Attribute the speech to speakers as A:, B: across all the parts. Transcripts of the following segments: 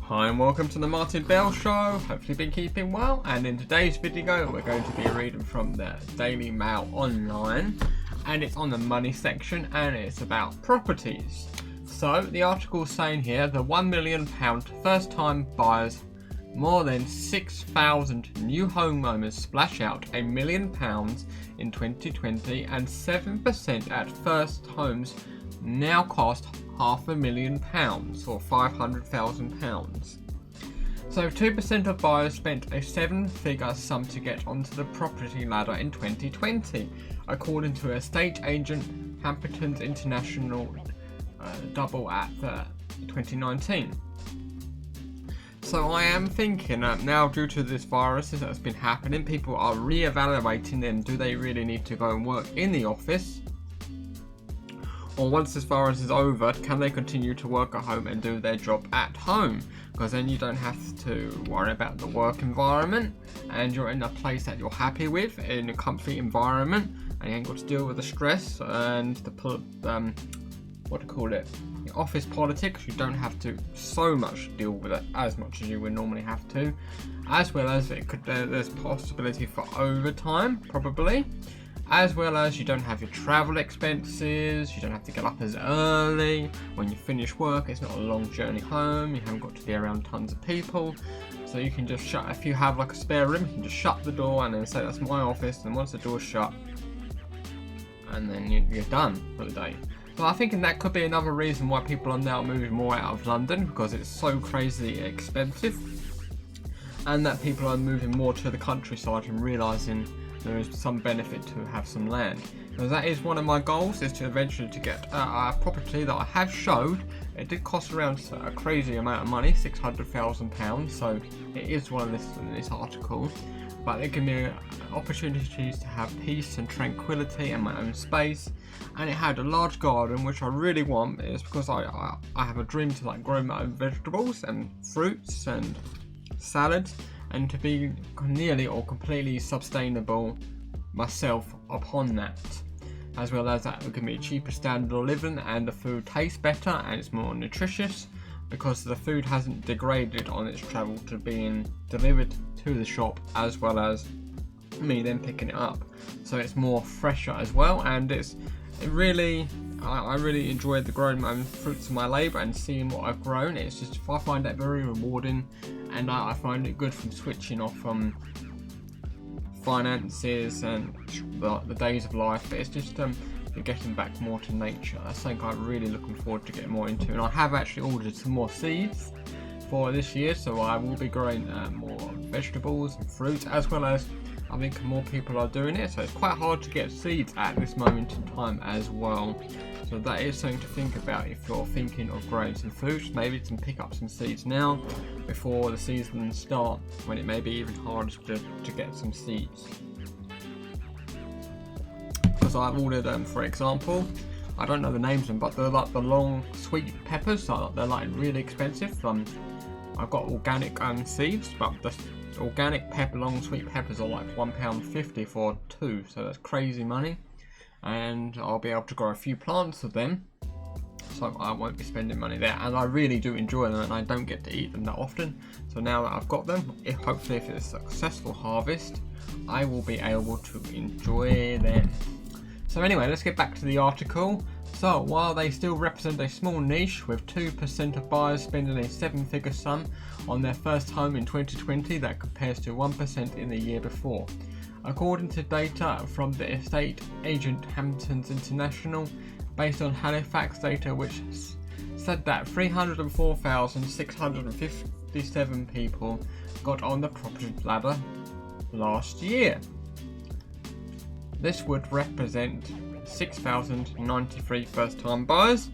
A: Hi and welcome to the Martin Bell Show. Hopefully been keeping well, and in today's video we're going to be reading from the Daily Mail Online, and it's on the money section and it's about properties. So the article's saying here the £1 million first time buyers, more than 6,000 new homeowners splash out £1 million in 2020, and 7% at first homes now cost £500,000 or £500,000. So 2% of buyers spent a 7-figure sum to get onto the property ladder in 2020, according to estate agent Hampton's International double at 2019. So I am thinking now, due to this virus that's been happening, people are re-evaluating them. Do they really need to go and work in the office? Or once this virus is over, can they continue to work at home and do their job at home? Because then you don't have to worry about the work environment, and you're in a place that you're happy with, in a comfy environment, and you ain't got to deal with the stress and the the office politics. You don't have to so much deal with it as much as you would normally have to, as well as there's possibility for overtime probably. As well as you don't have your travel expenses, you don't have to get up as early. When you finish work, it's not a long journey home, you haven't got to be around tons of people. So you can just shut, if you have like a spare room, you can just shut the door and then say that's my office, and once the door's shut, and then you're done for the day. So I think that could be another reason why people are now moving more out of London, because it's so crazy expensive. And that people are moving more to the countryside and realising there is some benefit to have some land. Because that is one of my goals, is to eventually to get a property that I have showed. It did cost around a crazy amount of money, £600,000, so it is one of this article. But it gives me opportunities to have peace and tranquility and my own space. And it had a large garden, which I really want, is because I have a dream to like grow my own vegetables and fruits and salads, and to be nearly or completely sustainable myself upon that. As well as that, it will give me a cheaper standard of living, and the food tastes better and it's more nutritious, because the food hasn't degraded on its travel to being delivered to the shop, as well as me then picking it up. So it's more fresher as well, and I really enjoyed the growing my own fruits of my labour and seeing what I've grown. It's just, I find that very rewarding, and I find it good from switching off from finances and the days of life. But it's just getting back more to nature. That's something I'm really looking forward to getting more into, and I have actually ordered some more seeds for this year, so I will be growing more vegetables and fruits, as well as I think more people are doing it, so it's quite hard to get seeds at this moment in time as well. So that is something to think about if you're thinking of growing some fruits. Maybe to pick up some seeds now before the season starts, when it may be even harder to get some seeds. Because I've ordered, for example, I don't know the names of them, but they're like the long sweet peppers, so they're like really expensive. I've got organic seeds, but the organic long sweet peppers are like £1.50 for 2, so that's crazy money. And I'll be able to grow a few plants of them, so I won't be spending money there, and I really do enjoy them, and I don't get to eat them that often. So now that I've got them, hopefully if it's a successful harvest, I will be able to enjoy them. So anyway, let's get back to the article. So while they still represent a small niche, with 2% of buyers spending a 7-figure sum on their first home in 2020, that compares to 1% in the year before. According to data from the estate agent Hampton's International, based on Halifax data, which said that 304,657 people got on the property ladder last year. This would represent 6,093 first-time buyers.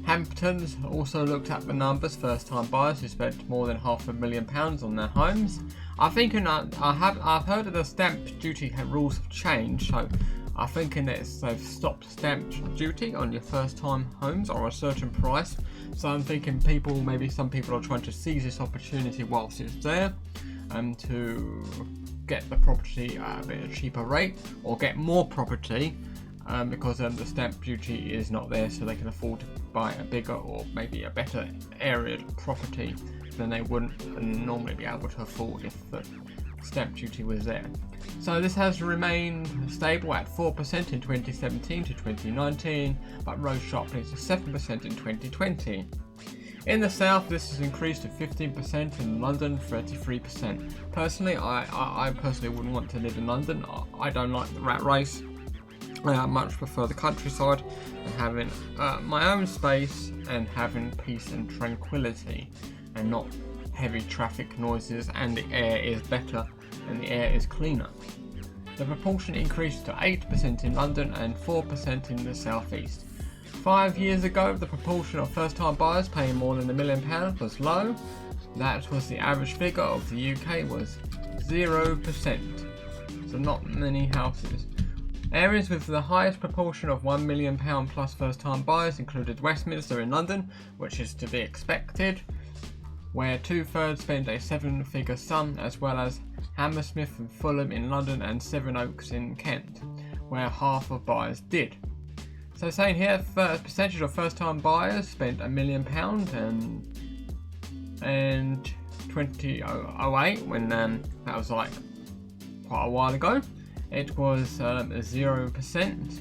A: Hamptons also looked at the numbers first-time buyers who spent more than £500,000 on their homes. I've heard of the stamp duty rules have changed, so I'm thinking that they've stopped stamp duty on your first-time homes or a certain price. So I'm thinking maybe some people are trying to seize this opportunity whilst it's there, to get the property at a bit of cheaper rate, or get more property because the stamp duty is not there, so they can afford to buy a bigger or maybe a better area property than they wouldn't normally be able to afford if the stamp duty was there. So this has remained stable at 4% in 2017 to 2019, but rose sharply to 7% in 2020. In the south, this has increased to 15%, in London 33%. Personally, I personally wouldn't want to live in London. I don't like the rat race. I much prefer the countryside and having my own space and having peace and tranquility and not heavy traffic noises, and the air is better and the air is cleaner. The proportion increased to 8% in London and 4% in the southeast. 5 years ago, the proportion of first-time buyers paying more than £1 million was low. That was the average figure of the UK was 0%. So not many houses. Areas with the highest proportion of £1 million plus first-time buyers included Westminster in London, which is to be expected, where 2/3 spent a 7-figure sum, as well as Hammersmith and Fulham in London and Sevenoaks in Kent, where half of buyers did. So saying here, percentage of first-time buyers spent £1 million and 2008, when that was like quite a while ago, it was 0%.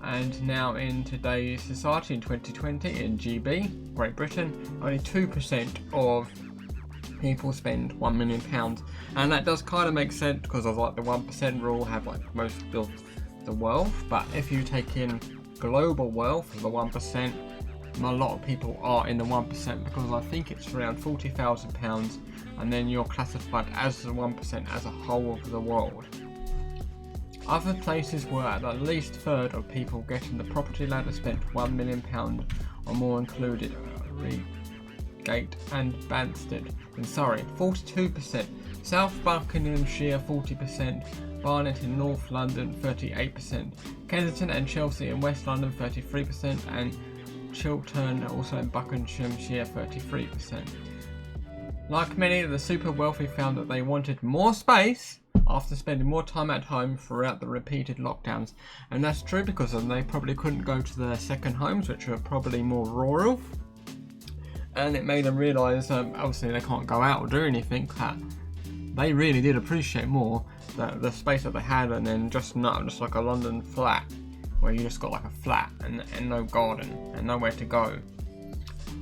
A: And now in today's society, in 2020, in GB, Great Britain, only 2% of people spend £1 million, and that does kind of make sense because of like the 1% rule have like most of the wealth. But if you take in global wealth of the 1%, a lot of people are in the 1%, because I think it's around £40,000, and then you're classified as the 1% as a whole of the world. Other places where at least a third of people getting the property ladder spent £1 million or more included Reigate and Banstead in Surrey, 42%, South Buckinghamshire 40%, Barnet in North London 38%, Kensington and Chelsea in West London 33%, and Chiltern also in Buckinghamshire 33%. Like many, the super wealthy found that they wanted more space after spending more time at home throughout the repeated lockdowns, and that's true because they probably couldn't go to their second homes, which are probably more rural, and it made them realise obviously they can't go out or do anything, that they really did appreciate more the space that they had, and then just like a London flat where you just got like a flat and no garden and nowhere to go.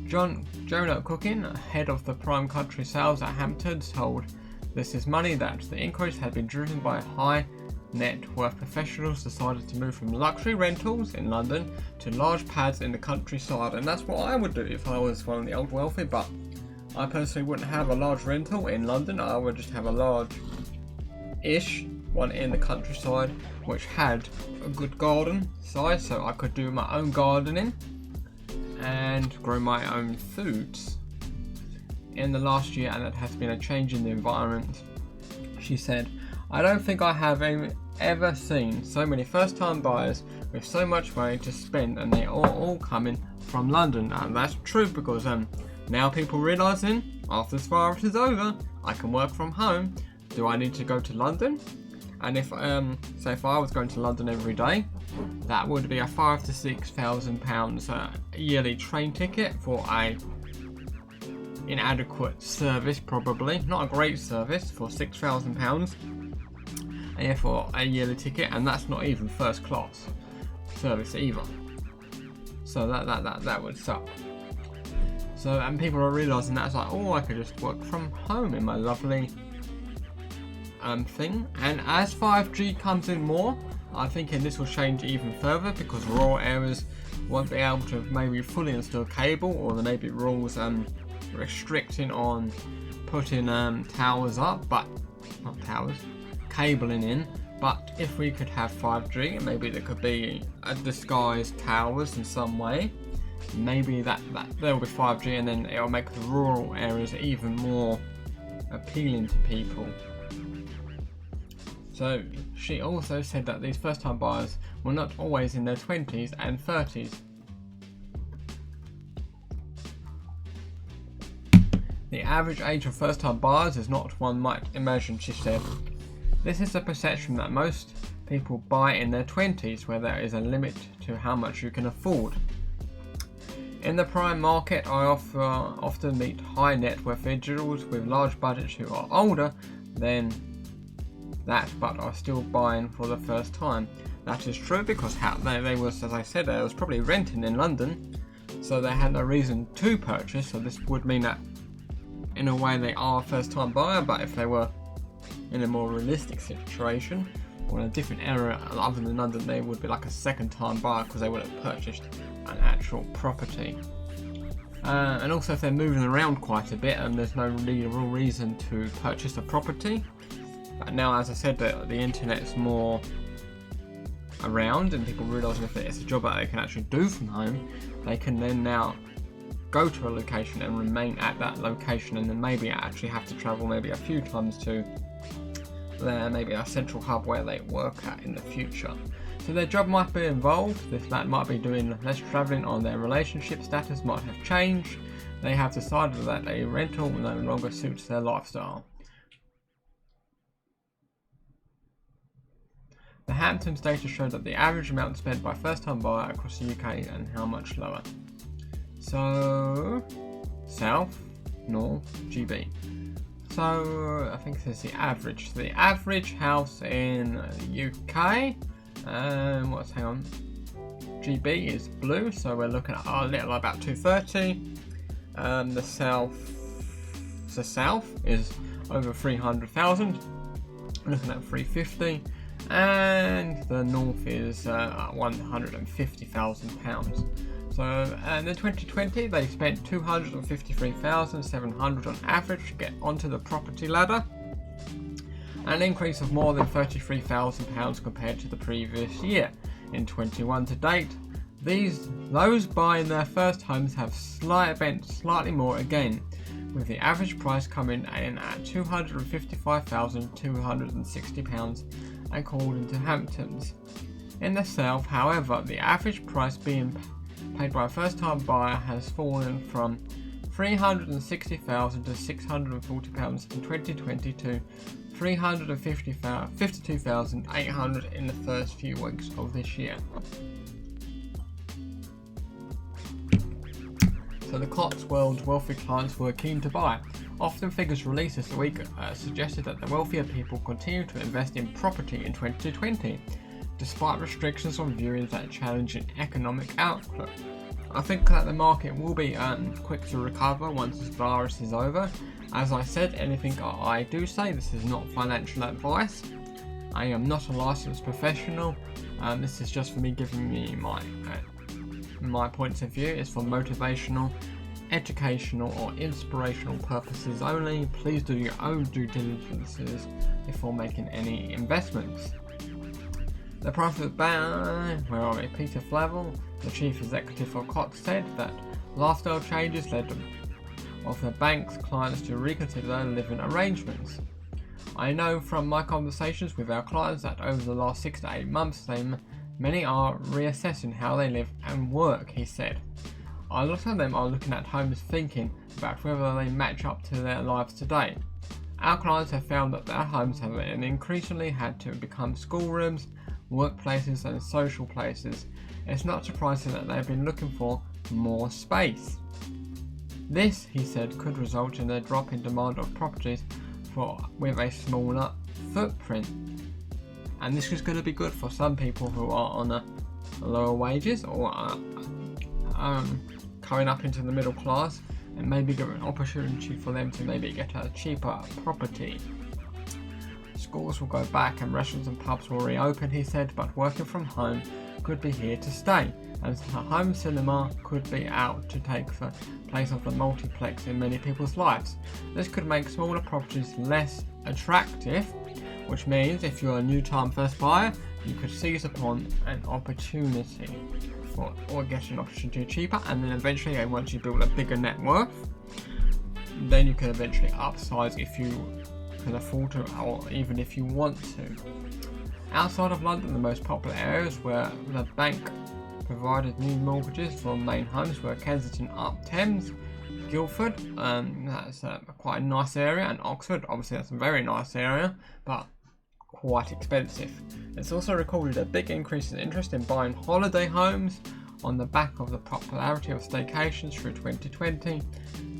A: Jonah Cookin, head of the prime country sales at Hamptons, told This Is Money that the increase had been driven by high net worth professionals decided to move from luxury rentals in London to large pads in the countryside, and that's what I would do if I was one of the old wealthy, but I personally wouldn't have a large rental in London. I would just have a large-ish one in the countryside which had a good garden size, so I could do my own gardening and grow my own foods in the last year, and it has been a change in the environment. She said, I don't think I have ever seen so many first-time buyers with so much money to spend, and they are all coming from London. And that's true, because now people realising after this virus is over, I can work from home. Do I need to go to London? And if say if I was going to London every day, that would be a £5,000 to £6,000 yearly train ticket for a inadequate service, probably not a great service, for £6,000 for a yearly ticket, and that's not even first class service either. So that would suck. So, and people are realising that it's like, oh, I could just work from home in my lovely thing. And as 5G comes in more, I think this will change even further, because rural areas won't be able to maybe fully install cable, or there may be rules restricting on putting towers up, but not towers, cabling in. But if we could have 5G, maybe there could be disguised towers in some way. Maybe that there will be 5G, and then it will make the rural areas even more appealing to people. So she also said that these first-time buyers were not always in their 20s and 30s. The average age of first-time buyers is not what one might imagine, she said. This is the perception that most people buy in their 20s, where there is a limit to how much you can afford. In the prime market, I often meet high net worth individuals with large budgets who are older than that, but are still buying for the first time. That is true because they was, as I said, they was probably renting in London, so they had no reason to purchase. So this would mean that, in a way, they are a first time buyer. But if they were in a more realistic situation or in a different area other than London, they would be like a second time buyer because they would have purchased an actual property. And also, if they're moving around quite a bit and there's no real reason to purchase a property. But now, as I said, the internet's more around and people realising if it's a job that they can actually do from home, they can then now go to a location and remain at that location, and then maybe actually have to travel maybe a few times to maybe a central hub where they work at in the future. So their job might be involved, that might be doing less travelling, or their relationship status might have changed. They have decided that a rental no longer suits their lifestyle. The Hamptons data showed that the average amount spent by first-time buyer across the UK and how much lower. So, South, North, GB. So, I think this is the average. So the average house in the UK, GB is blue, so we're looking at a little about 230. The South is over 300,000, looking at 350. And the North is £150,000. So, and in 2020, they spent £253,700 on average to get onto the property ladder, an increase of more than £33,000 compared to the previous year. In 21 to date, those buying their first homes have spent slightly more again, with the average price coming in at £255,260. according to Hamptons. In the South, however, the average price being paid by a first-time buyer has fallen from £360,000 to £640 in 2020 to £352,800 in the first few weeks of this year. So the Cotswolds wealthy clients were keen to buy. Often figures released this week suggested that the wealthier people continued to invest in property in 2020, despite restrictions on viewings and challenging economic outlook. I think that the market will be quick to recover once this virus is over. As I said, anything I do say, this is not financial advice. I am not a licensed professional. This is just for me giving me my points of view. It's for motivational, educational or inspirational purposes only. Please do your own due diligences before making any investments. The profit by Peter Flavel, the chief executive of Cox, said that lifestyle changes led of the bank's clients to reconsider their living arrangements. I know from my conversations with our clients that over the last 6 to 8 months, many are reassessing how they live and work, he said. A lot of them are looking at homes thinking about whether they match up to their lives today. Our clients have found that their homes have increasingly had to become schoolrooms, workplaces and social places. It's not surprising that they've been looking for more space. This, he said, could result in a drop in demand of properties with a smaller footprint. And this is going to be good for some people who are on lower wages or are coming up into the middle class, and maybe give an opportunity for them to maybe get a cheaper property. Schools will go back and restaurants and pubs will reopen, he said, but working from home could be here to stay, and home cinema could be out to take the place of the multiplex in many people's lives. This could make smaller properties less attractive, which means if you're a new time first buyer, you could seize upon an opportunity or get an opportunity cheaper, and then eventually, once you build a bigger net worth, then you can eventually upsize if you can afford to, or even if you want to. Outside of London, the most popular areas where the bank provided new mortgages for main homes were Kensington Up-Thames, Guildford, that's quite a nice area, and Oxford, obviously that's a very nice area, but quite expensive. It's also recorded a big increase in interest in buying holiday homes On the back of the popularity of staycations through 2020,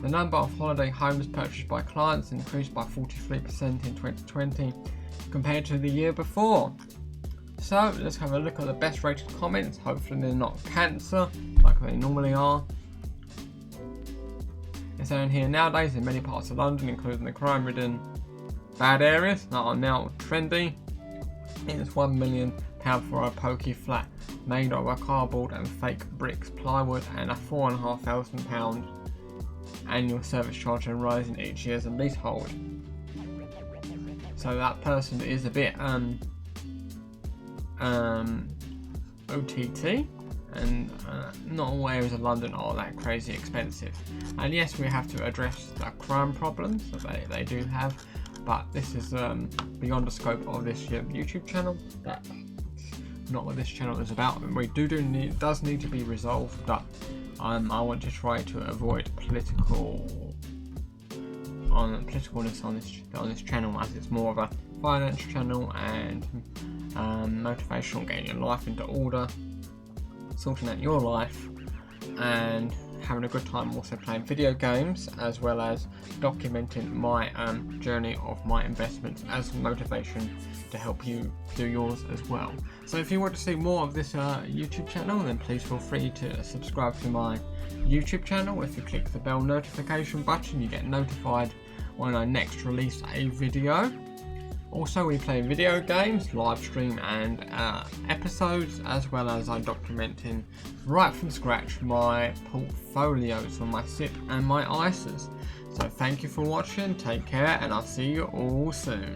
A: the number of holiday homes purchased by clients increased by 43% in 2020 compared to the year before. So let's have a look at the best rated comments. Hopefully they're not cancer like they normally are. It's saying here, nowadays in many parts of London, including the crime-ridden bad areas that are now trendy, it's £1 million for a pokey flat made of a cardboard and fake bricks, plywood, and a £4,500 annual service charge, and rising each year as a leasehold. So that person is a bit OTT, and not all areas of London are that crazy expensive. And yes, we have to address the crime problems that they do have, but this is beyond the scope of this YouTube channel. That's not what this channel is about. We does need to be resolved, but I want to try to avoid politicalness on this channel, as it's more of a finance channel and motivational, getting your life into order, sorting out your life, and having a good time also playing video games, as well as documenting my journey of my investments as motivation to help you do yours as well. So if you want to see more of this YouTube channel, then please feel free to subscribe to my YouTube channel. If you click the bell notification button, you get notified when I next release a video. Also, we play video games, live stream and episodes, as well as I documenting right from scratch my portfolios on my SIP and my ISAs. So thank you for watching, take care, and I'll see you all soon.